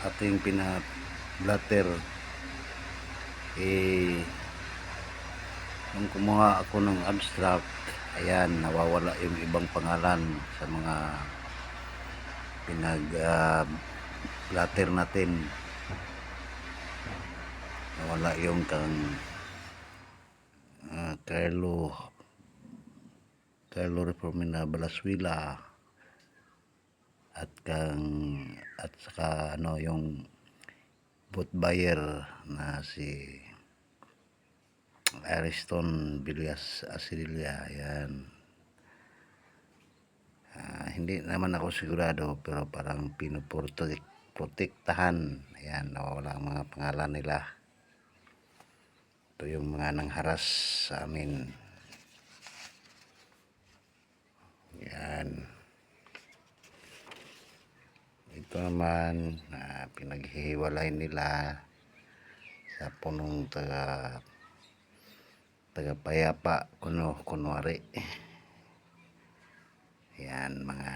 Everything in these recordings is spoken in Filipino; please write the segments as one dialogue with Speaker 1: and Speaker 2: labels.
Speaker 1: ating pina-blatter, nung kumuha ako ng abstract, ayan, nawawala yung ibang pangalan sa mga blatter natin. Nawala yung kang Carlo Reformina Balaswila at saka yung boat buyer na si Ariston Villas Asilia. Ayan. Hindi naman ako sigurado, pero parang pinuprotektahan. Ayan, nawawala ang mga pangalan nila. Ito yung mga nangharas sa amin. Ayan. Ito naman pinaghihiwalay nila sa punong tagapayapa kunwari. Ayan, mga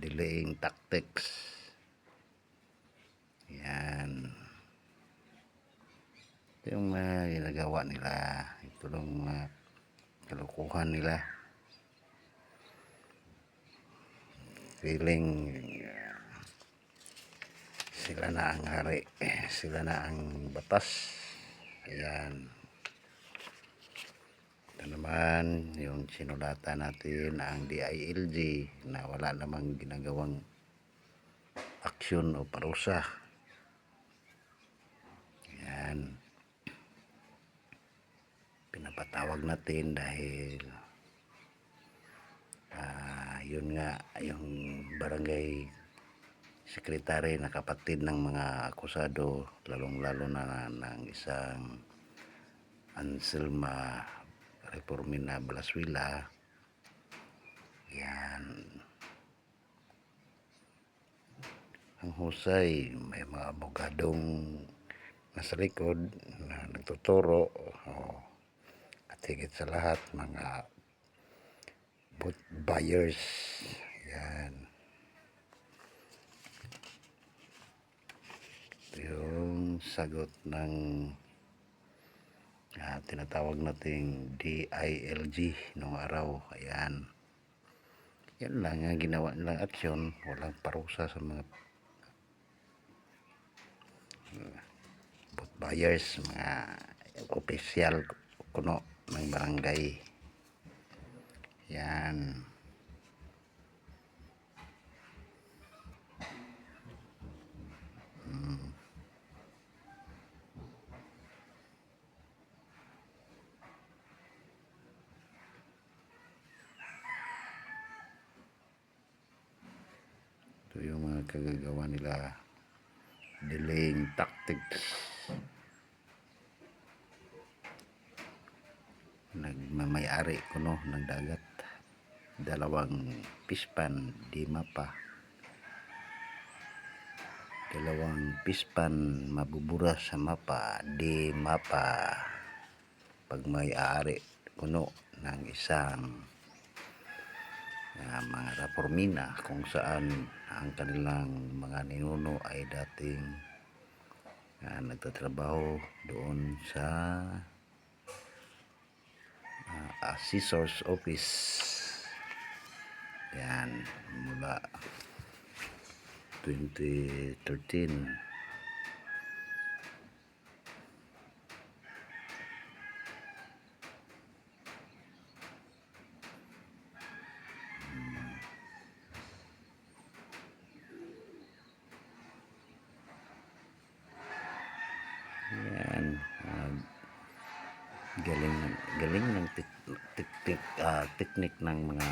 Speaker 1: delaying tactics. Ayan. Ito yung mga ginagawa nila. Ito yung mga kalukuhan nila. Feeling sila na ang hari, sila na ang batas. Ayan. Ito naman yung sinulatan natin, ang DILG, na wala namang ginagawang aksyon o parusa. Ayan. Pinapatawag natin dahil yun nga, yung barangay secretary na kapatid ng mga akusado, lalong-lalo na ng isang Anselma Reformina Balaswila. Yan. Ang husay, may mga abogadong nasa likod na nagtuturo, at higit sa lahat mga boat buyers. Yan. Ito yung sagot ng tinatawag nating DILG noong araw. Ayan. Yan lang ang ginawa nilang aksyon. Walang parusa sa mga boat buyers, mga opisyal kuno ng barangay. Yan. Ito yung mga kagagawa nila, delaying tactics. Nagmamayari kuno ng dagat, dalawang pispan di mapa, dalawang pispan mabubura sa mapa di mapa. Pag may-ari kuno ng isang mga Reformina, kung saan ang kanilang mga ninuno ay dating nagtatrabaho doon sa assessor's office. Yan, mula 2013. Yan, galing ng teknik ng mga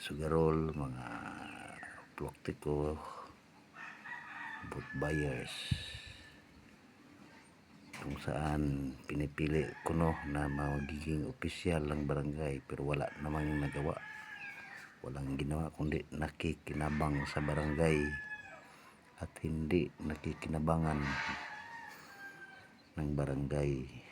Speaker 1: sugarol, mga ploktiko, boat buyers, kung saan pinipili kuno na magiging opisyal ng barangay, pero wala namang nagawa. Walang ginawa kundi nakikinabang sa barangay at hindi nakikinabangan ng barangay.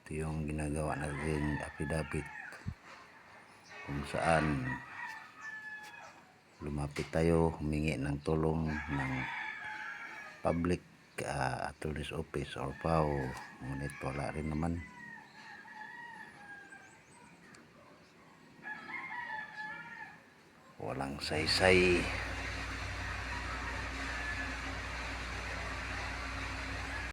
Speaker 1: Ito yung ginagawa natin affidavit kung saan lumapit tayo, humingi ng tulong ng public attorney's office or PAO, ngunit wala rin naman. Walang saysay.